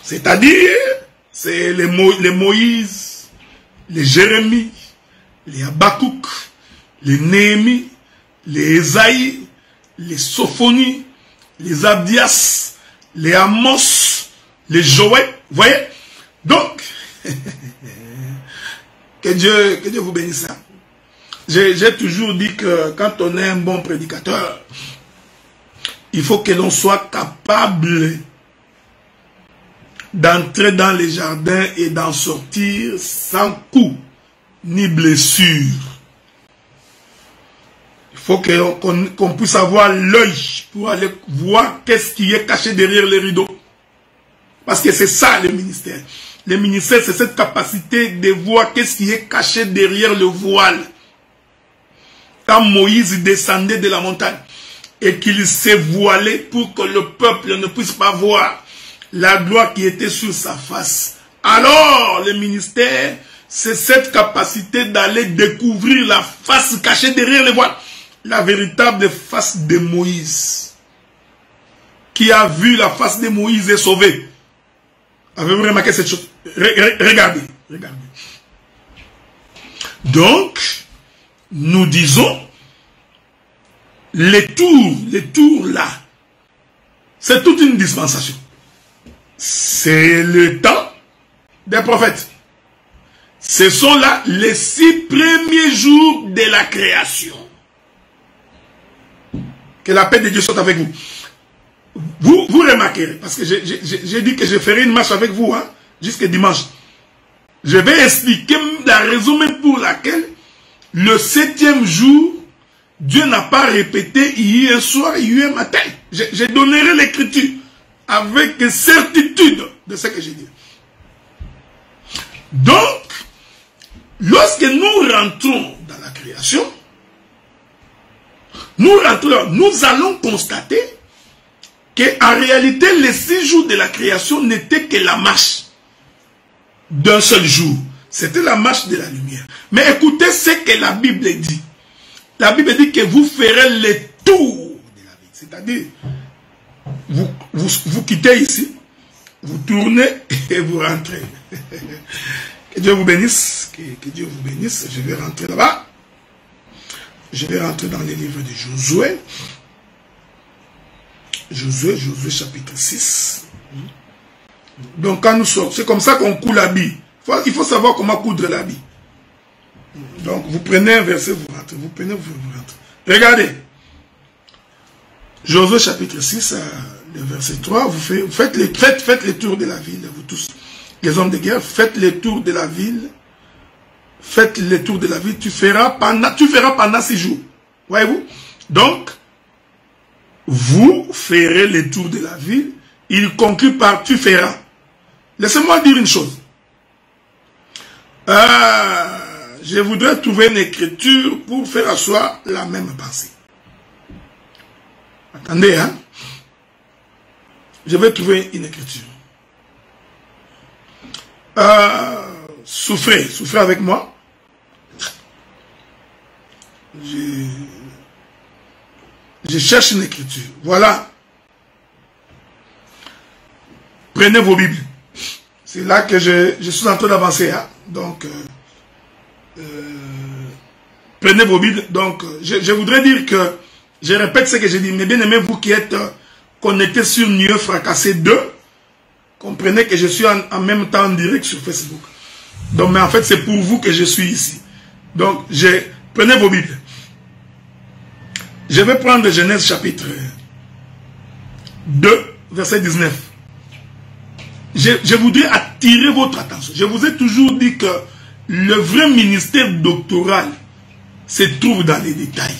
C'est-à-dire, c'est les Moïse, les Jérémie, les Habakkuk, les Néhémie, les Ésaïe, les Sophonie, les Abdias, les Amos, les Joël. Vous voyez? Donc, que Dieu vous bénisse. J'ai toujours dit que quand on est un bon prédicateur, il faut que l'on soit capable d'entrer dans les jardins et d'en sortir sans coup ni blessure. Il faut qu'on puisse avoir l'œil pour aller voir qu'est-ce qui est caché derrière les rideaux. Parce que c'est ça le ministère. Le ministère, c'est cette capacité de voir qu'est-ce qui est caché derrière le voile. Quand Moïse descendait de la montagne et qu'il s'est voilé pour que le peuple ne puisse pas voir la gloire qui était sur sa face. Alors, le ministère, c'est cette capacité d'aller découvrir la face cachée derrière le voile. La véritable face de Moïse. Qui a vu la face de Moïse est sauvé. Avez-vous remarqué cette chose? Regardez. Donc, nous disons, les tours là, c'est toute une dispensation. C'est le temps des prophètes. Ce sont là les 6 premiers jours de la création. Que la paix de Dieu soit avec vous. Vous remarquerez, parce que j'ai dit que je ferai une marche avec vous, hein, jusqu'à dimanche. Je vais expliquer la raison même pour laquelle le 7e jour, Dieu n'a pas répété hier soir, hier matin. Je donnerai l'écriture avec certitude de ce que j'ai dit. Donc, lorsque nous rentrons dans la création, nous allons constater qu'en réalité, les 6 jours de la création n'étaient que la marche d'un seul jour. C'était la marche de la lumière. Mais écoutez ce que la Bible dit. La Bible dit que vous ferez le tour de la vie. C'est-à-dire, vous quittez ici, vous tournez et vous rentrez. Que Dieu vous bénisse. Que Dieu vous bénisse. Je vais rentrer là-bas. Je vais rentrer dans les livres de Josué. Josué chapitre 6. Donc quand nous sortons, c'est comme ça qu'on coud l'habit. Il faut savoir comment coudre l'habit. Donc vous prenez un verset, vous rentrez. Vous prenez, vous rentrez. Regardez. Josué chapitre 6, le verset 3. Faites le tour de la ville, vous tous. Les hommes de guerre, faites le tour de la ville. Faites le tour de la ville. Tu feras pendant 6 jours. Voyez-vous? Donc, vous ferez le tour de la ville. Il conclut par tu feras. Laissez-moi dire une chose. Je voudrais trouver une écriture pour faire asseoir la même pensée. Attendez, hein. Je vais trouver une écriture. Souffrez avec moi. Je cherche une écriture. Voilà. Prenez vos Bibles. C'est là que je suis en train d'avancer. Hein? Donc, prenez vos Bibles. Donc, je voudrais dire que, je répète ce que j'ai dit, mais bien aimé, vous qui êtes connectés sur Nieu Fracassé 2, comprenez que je suis en même temps en direct sur Facebook. Donc, mais en fait, c'est pour vous que je suis ici. Donc, prenez vos Bibles. Je vais prendre Genèse chapitre 2, verset 19. Je voudrais attirer votre attention. Je vous ai toujours dit que le vrai ministère doctoral se trouve dans les détails.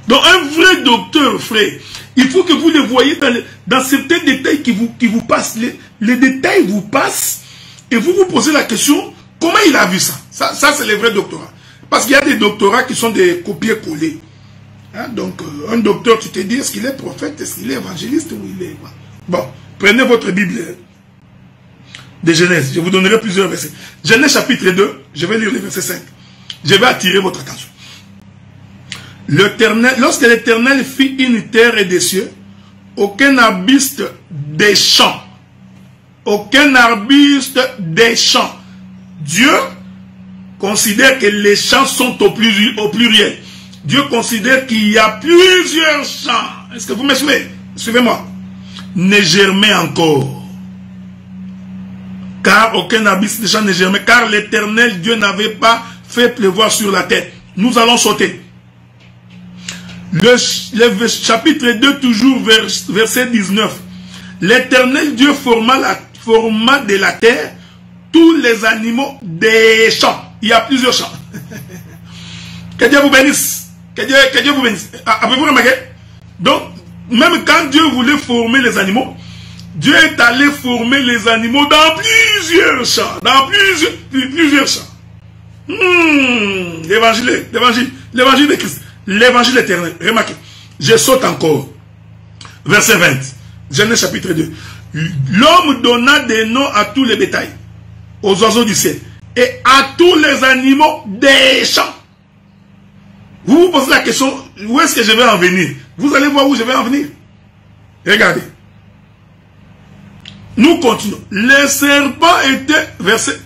Donc un vrai docteur, frère, il faut que vous le voyez dans certains détails qui vous passent. Les détails vous passent et vous vous posez la question, comment il a vu ça? Ça c'est le vrai doctorat. Parce qu'il y a des doctorats qui sont des copier-coller. Hein, donc, un docteur, tu te dis, est-ce qu'il est prophète, est-ce qu'il est évangéliste ou il est... Bon, prenez votre Bible de Genèse. Je vous donnerai plusieurs versets. Genèse chapitre 2, je vais lire le verset 5. Je vais attirer votre attention. Lorsque l'Éternel fit une terre et des cieux, aucun arbuste des champs. Aucun arbuste des champs. Dieu considère que les champs sont au pluriel. Dieu considère qu'il y a plusieurs champs. Est-ce que vous me suivez? Suivez-moi. Ne germait encore. Car aucun arbuste des champs ne germait. Car l'Éternel Dieu n'avait pas fait pleuvoir sur la terre. Nous allons sauter. Le chapitre 2, toujours verset 19. L'Éternel Dieu forma de la terre tous les animaux des champs. Il y a plusieurs champs. Que Dieu vous bénisse. Que Dieu vous bénisse. Avez-vous remarqué? Donc, même quand Dieu voulait former les animaux, Dieu est allé former les animaux dans plusieurs champs. Dans plusieurs champs. L'évangile de Christ. L'évangile éternel. Remarquez. Je saute encore. Verset 20. Genèse chapitre 2. L'homme donna des noms à tous les bétails, aux oiseaux du ciel, et à tous les animaux des champs. Vous vous posez la question, où est-ce que je vais en venir? Vous allez voir où je vais en venir. Regardez. Nous continuons. Le serpent était,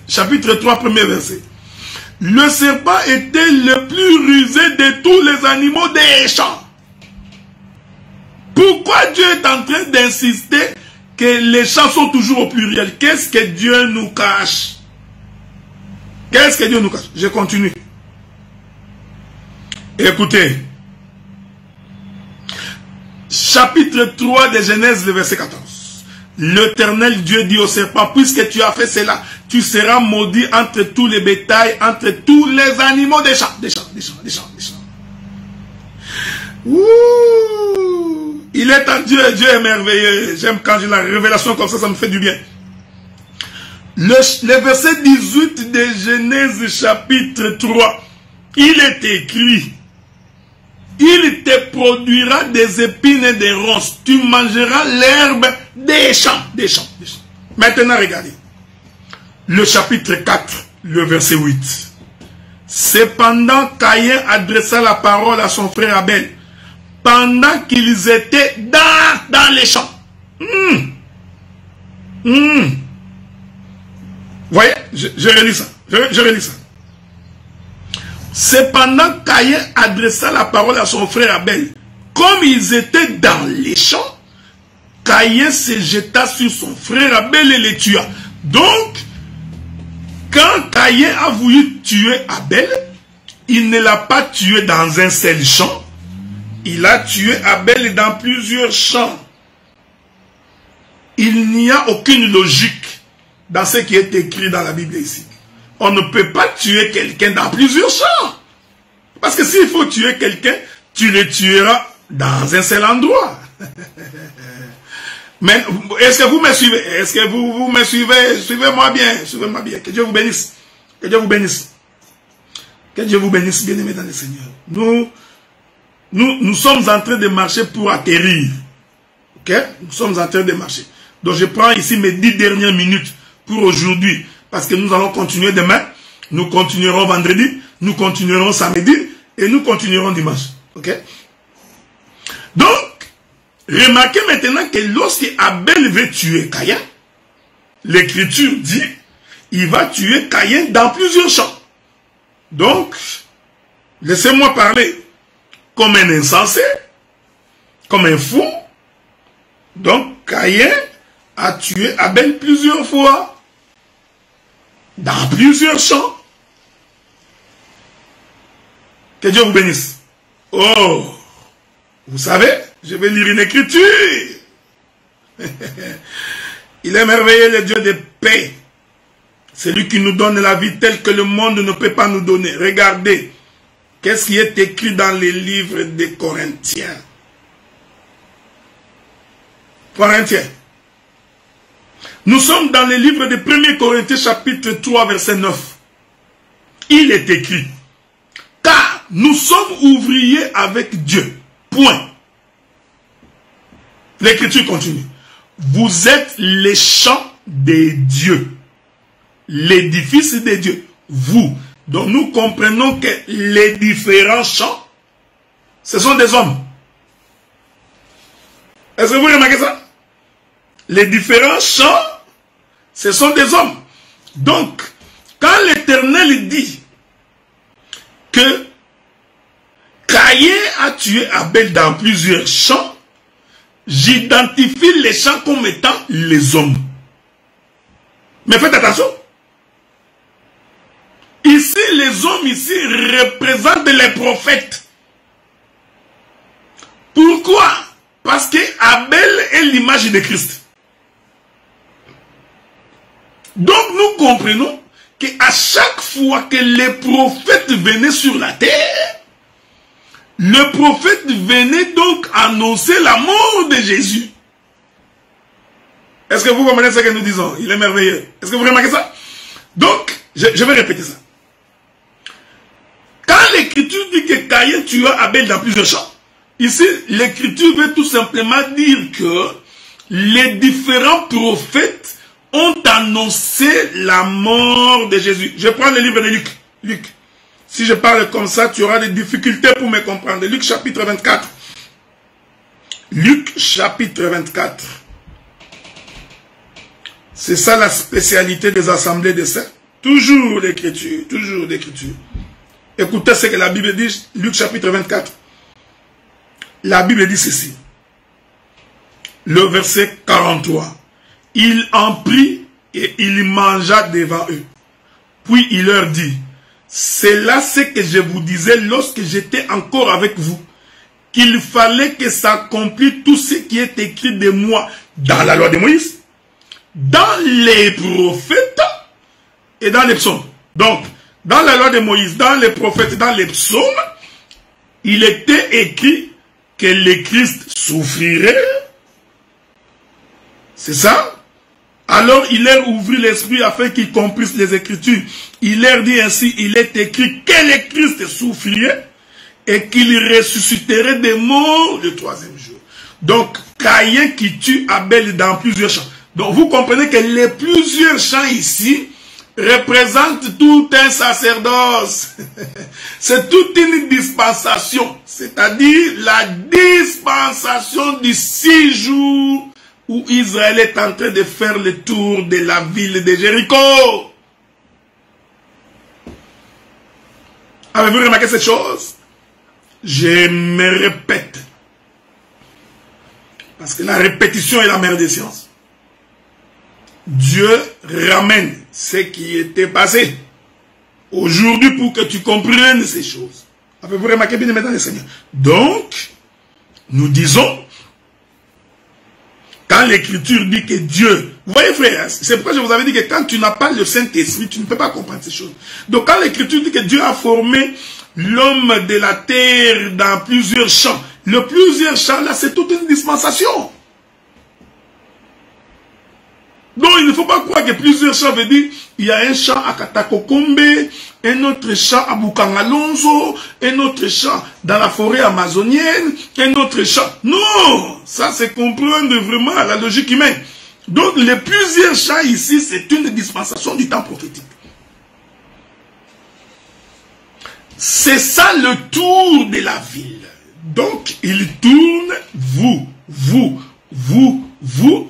chapitre 3, premier verset. Le serpent était le plus rusé de tous les animaux des champs. Pourquoi Dieu est en train d'insister que les champs sont toujours au pluriel? Qu'est-ce que Dieu nous cache? Qu'est-ce que Dieu nous cache? Je continue. Écoutez. Chapitre 3 de Genèse, le verset 14. L'Éternel Dieu dit au serpent, puisque tu as fait cela, tu seras maudit entre tous les bétails, entre tous les animaux des champs. Des champs. Ouh, il est un Dieu, Dieu est merveilleux. J'aime quand j'ai la révélation comme ça me fait du bien. Le verset 18 de Genèse chapitre 3, il est écrit, il te produira des épines et des ronces, tu mangeras l'herbe des champs. Maintenant regardez, le chapitre 4, le verset 8. Cependant Caïn adressa la parole à son frère Abel, pendant qu'ils étaient dans les champs. Voyez, je relis ça. Je relis ça. Cependant Caïn adressa la parole à son frère Abel. Comme ils étaient dans les champs, Caïn se jeta sur son frère Abel et le tua. Donc, quand Caïn a voulu tuer Abel, il ne l'a pas tué dans un seul champ. Il a tué Abel dans plusieurs champs. Il n'y a aucune logique dans ce qui est écrit dans la Bible ici. On ne peut pas tuer quelqu'un dans plusieurs champs. Parce que s'il faut tuer quelqu'un, tu le tueras dans un seul endroit. Mais est-ce que vous me suivez? Est-ce que vous me suivez? Suivez-moi bien. Suivez-moi bien. Que Dieu vous bénisse. Que Dieu vous bénisse. Que Dieu vous bénisse, bien-aimés dans le Seigneur. Nous sommes en train de marcher pour atterrir. Ok? Nous sommes en train de marcher. Donc je prends ici mes 10 dernières minutes pour aujourd'hui. Parce que nous allons continuer demain. Nous continuerons vendredi. Nous continuerons samedi. Et nous continuerons dimanche. Ok? Donc, remarquez maintenant que lorsque Abel veut tuer Caïn, l'écriture dit, il va tuer Caïn dans plusieurs champs. Donc, laissez-moi parler comme un insensé, comme un fou. Donc, Caïn a tué Abel plusieurs fois, dans plusieurs champs. Que Dieu vous bénisse. Oh, vous savez, je vais lire une écriture. Il est merveilleux, le Dieu de paix. C'est lui qui nous donne la vie telle que le monde ne peut pas nous donner. Regardez, qu'est-ce qui est écrit dans les livres des Corinthiens. Corinthiens. Nous sommes dans les livres de 1er Corinthiens chapitre 3 verset 9. Il est écrit, Nous sommes ouvriers avec Dieu. Point. L'écriture continue. Vous êtes les champs de Dieu. L'édifice de Dieu. Vous. Donc nous comprenons que les différents champs, ce sont des hommes. Est-ce que vous remarquez ça? Les différents champs, ce sont des hommes. Donc, quand l'Éternel dit que Caïn a tué Abel dans plusieurs champs, j'identifie les champs comme étant les hommes. Mais faites attention. Ici, les hommes ici représentent les prophètes. Pourquoi? Parce que Abel est l'image de Christ. Donc nous comprenons qu'à chaque fois que les prophètes venaient sur la terre, le prophète venait donc annoncer la mort de Jésus. Est-ce que vous comprenez ce que nous disons? Il est merveilleux. Est-ce que vous remarquez ça? Donc, je vais répéter ça. Quand l'écriture dit que Caïn tua Abel dans plusieurs champs, ici, l'écriture veut tout simplement dire que les différents prophètes ont annoncé la mort de Jésus. Je prends le livre de Luc. Luc. Si je parle comme ça, tu auras des difficultés pour me comprendre. Luc chapitre 24. Luc chapitre 24. C'est ça la spécialité des assemblées de saints. Toujours l'écriture, toujours l'écriture. Écoutez ce que la Bible dit, Luc chapitre 24. La Bible dit ceci. Le verset 43. Il en prit et il mangea devant eux. Puis il leur dit, c'est là ce que je vous disais lorsque j'étais encore avec vous, qu'il fallait que s'accomplisse tout ce qui est écrit de moi dans la loi de Moïse, dans les prophètes et dans les psaumes. Donc, dans la loi de Moïse, dans les prophètes, dans les psaumes, il était écrit que le Christ souffrirait. C'est ça? Alors il leur ouvrit l'esprit afin qu'ils comprissent les Écritures. Il leur dit ainsi, il est écrit que le Christ souffrirait et qu'il ressusciterait des morts le troisième jour. Donc, Caïn qui tue Abel dans plusieurs champs. Donc, vous comprenez que les plusieurs champs ici représentent tout un sacerdoce. C'est toute une dispensation. C'est-à-dire la dispensation du 6 jours où Israël est en train de faire le tour de la ville de Jéricho. Avez-vous remarqué cette chose? Je me répète. Parce que la répétition est la mère des sciences. Dieu ramène ce qui était passé aujourd'hui pour que tu comprennes ces choses. Avez-vous remarqué bien maintenant les seigneurs? Donc, nous disons, quand l'écriture dit que Dieu... Vous voyez frère, c'est pourquoi je vous avais dit que quand tu n'as pas le Saint-Esprit, tu ne peux pas comprendre ces choses. Donc quand l'écriture dit que Dieu a formé l'homme de la terre dans plusieurs champs, le plusieurs champs là, c'est toute une dispensation. Donc il ne faut pas croire que plusieurs champs veut dire il y a un champ à Katakokombe, un autre champ à Bukangalonzo, un autre champ dans la forêt amazonienne, un autre champ. Non, ça c'est comprendre vraiment la logique humaine. Donc les plusieurs champs ici, c'est une dispensation du temps prophétique. C'est ça le tour de la ville. Donc il tourne, vous,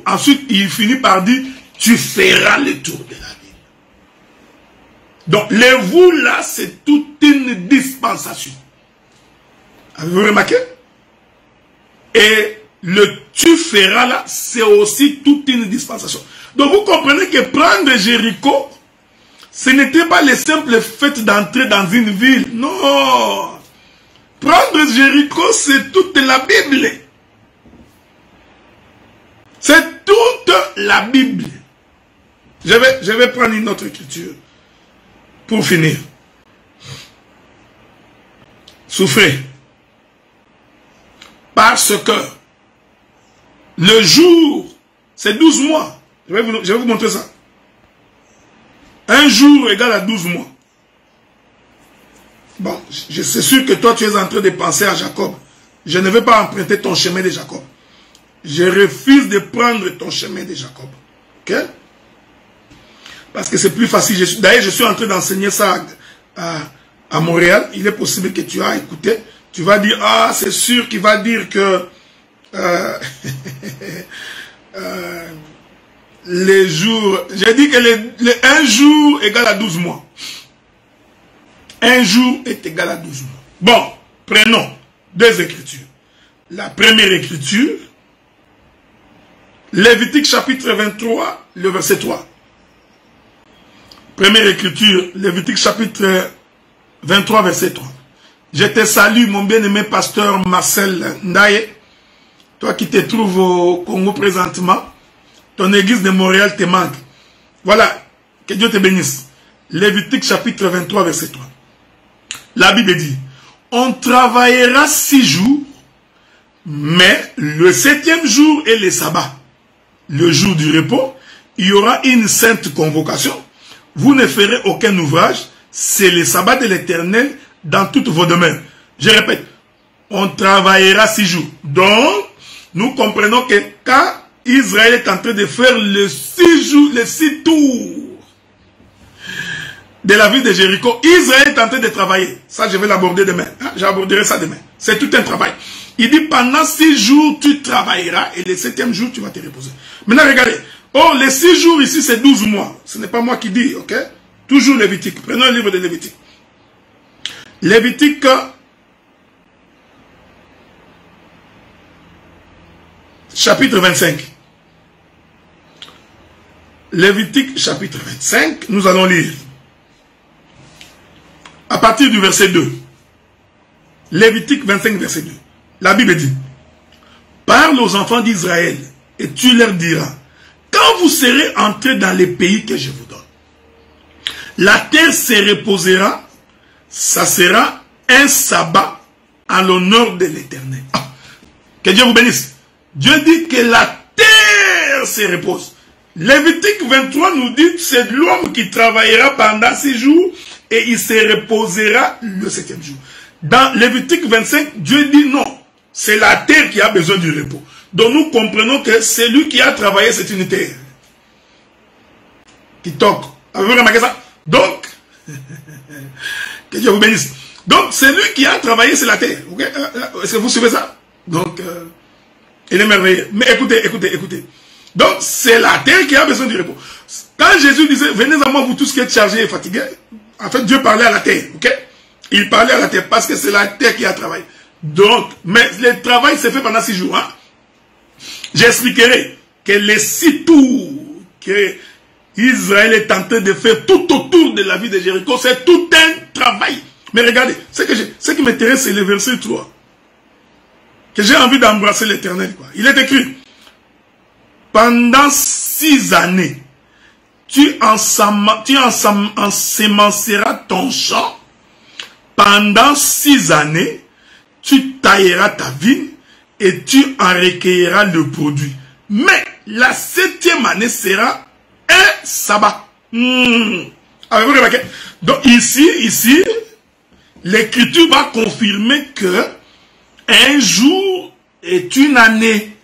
ensuite il finit par dire, tu feras le tour de la ville. Donc le vous là, c'est toute une dispensation. Avez-vous remarqué? Et le tu feras là, c'est aussi toute une dispensation. Donc vous comprenez que prendre Jéricho, ce n'était pas le simple fait d'entrer dans une ville. Non. Prendre Jéricho, c'est toute la Bible. C'est toute la Bible. Je vais prendre une autre écriture pour finir. Souffrez. Parce que le jour, c'est 12 mois. Je vais vous montrer ça. Un jour égale à 12 mois. Bon, c'est sûr que toi, tu es en train de penser à Jacob. Je ne vais pas emprunter ton chemin de Jacob. Je refuse de prendre ton chemin de Jacob. Ok? Parce que c'est plus facile. D'ailleurs, je suis en train d'enseigner ça à Montréal. Il est possible que tu as écouté. Tu vas dire, ah, c'est sûr qu'il va dire que les jours... J'ai dit que un jour égale à 12 mois. Un jour est égal à 12 mois. Bon, prenons deux écritures. La première écriture, Lévitique chapitre 23, le verset 3. Première écriture, Lévitique chapitre 23, verset 3. Je te salue, mon bien-aimé pasteur Marcel Ndaye, toi qui te trouves au Congo présentement. Ton église de Montréal te manque. Voilà, que Dieu te bénisse. Lévitique chapitre 23, verset 3. La Bible dit, on travaillera 6 jours, mais le 7e jour est le sabbat. Le jour du repos, il y aura une sainte convocation. Vous ne ferez aucun ouvrage, c'est le sabbat de l'Éternel dans toutes vos demeures. Je répète, on travaillera 6 jours. Donc, nous comprenons que quand Israël est en train de faire les 6 jours, les 6 tours de la ville de Jéricho, Israël est en train de travailler. Ça, je vais l'aborder demain. Hein? J'aborderai ça demain. C'est tout un travail. Il dit, pendant 6 jours, tu travailleras et le 7e jour, tu vas te reposer. Maintenant, regardez. Oh, les 6 jours ici, c'est 12 mois. Ce n'est pas moi qui dis, ok? Toujours Lévitique. Prenons le livre de Lévitique. Lévitique, chapitre 25. Lévitique, chapitre 25, nous allons lire. À partir du verset 2. Lévitique 25, verset 2. La Bible dit, parle aux enfants d'Israël et tu leur diras, quand vous serez entrés dans les pays que je vous donne, la terre se reposera, ça sera un sabbat en l'honneur de l'Éternel. Ah, que Dieu vous bénisse. Dieu dit que la terre se repose. Lévitique 23 nous dit que c'est l'homme qui travaillera pendant 6 jours et il se reposera le 7e jour. Dans Lévitique 25, Dieu dit non. C'est la terre qui a besoin du repos. Donc nous comprenons que celui qui a travaillé, c'est une terre. Qui toque. Avez-vous remarqué ça? Donc, que Dieu vous bénisse. Donc, celui qui a travaillé, c'est la terre. Okay? Est-ce que vous suivez ça? Donc, il est merveilleux. Mais écoutez, écoutez, écoutez. Donc, c'est la terre qui a besoin du repos. Quand Jésus disait, venez à moi, vous tous qui êtes chargés et fatigués, en fait, Dieu parlait à la terre. Ok? Il parlait à la terre parce que c'est la terre qui a travaillé. Donc, mais le travail s'est fait pendant 6 jours. Hein? J'expliquerai que les 6 tours que Israël est en train de faire tout autour de la ville de Jéricho, c'est tout un travail. Mais regardez, ce qui m'intéresse, c'est le verset 3. Que j'ai envie d'embrasser l'Éternel. Il est écrit, pendant 6 années, tu ensemenceras ton champ. Pendant 6 années, tu tailleras ta vigne et tu en recueilleras le produit. Mais la 7e année sera un sabbat. Avez-vous remarqué? Donc ici, l'Écriture va confirmer que un jour est une année.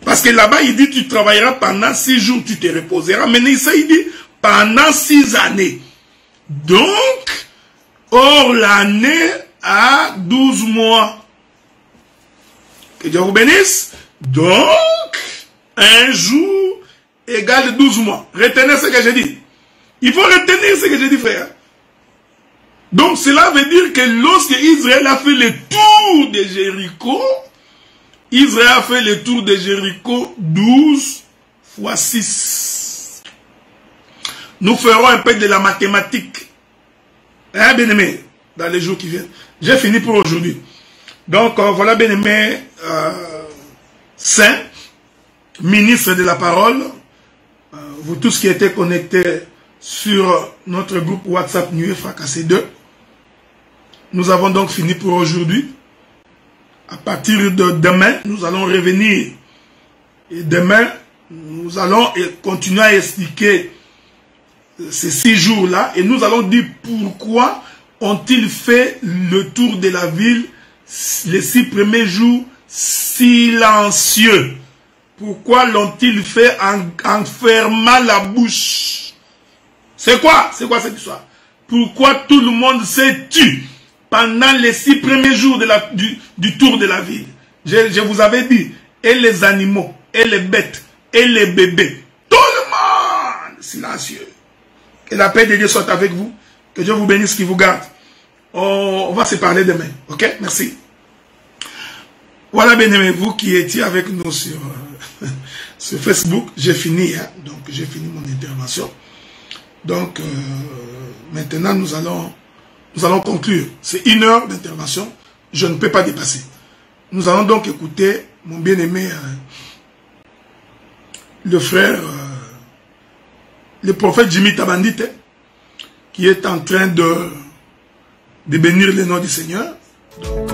Parce que là-bas, il dit tu travailleras pendant 6 jours, tu te reposeras. Mais ici, il dit pendant 6 années. Donc, or l'année a 12 mois. Que Dieu vous bénisse. Donc, un jour égale 12 mois. Retenez ce que j'ai dit. Il faut retenir ce que j'ai dit, frère. Donc, cela veut dire que lorsque Israël a fait le tour de Jéricho, Israël a fait le tour de Jéricho 12 fois 6. Nous ferons un peu de la mathématique. Hein, bien-aimé, dans les jours qui viennent. J'ai fini pour aujourd'hui. Donc, voilà, bien-aimé, saint, ministre de la parole, vous tous qui étiez connectés sur notre groupe WhatsApp Nuit Fracassé 2. Nous avons donc fini pour aujourd'hui. À partir de demain, nous allons revenir. Et demain, nous allons continuer à expliquer ces 6 jours-là. Et nous allons dire pourquoi ont-ils fait le tour de la ville les 6 premiers jours silencieux? Pourquoi l'ont-ils fait en fermant la bouche? C'est quoi cette histoire? Pourquoi tout le monde s'est tué pendant les 6 premiers jours du tour de la ville? Je vous avais dit, et les animaux, et les bêtes, et les bébés, tout le monde silencieux. Que la paix de Dieu soit avec vous, que Dieu vous bénisse, qu'il vous garde. On va se parler demain, ok? Merci. Voilà, bien-aimés, vous qui étiez avec nous sur Facebook, j'ai fini, hein? Donc j'ai fini mon intervention. Donc maintenant nous allons conclure. C'est 1 heure d'intervention, je ne peux pas dépasser. Nous allons donc écouter mon bien-aimé, le frère, le prophète Jimmy Tabandite, qui est en train de bénir le nom du Seigneur. Donc,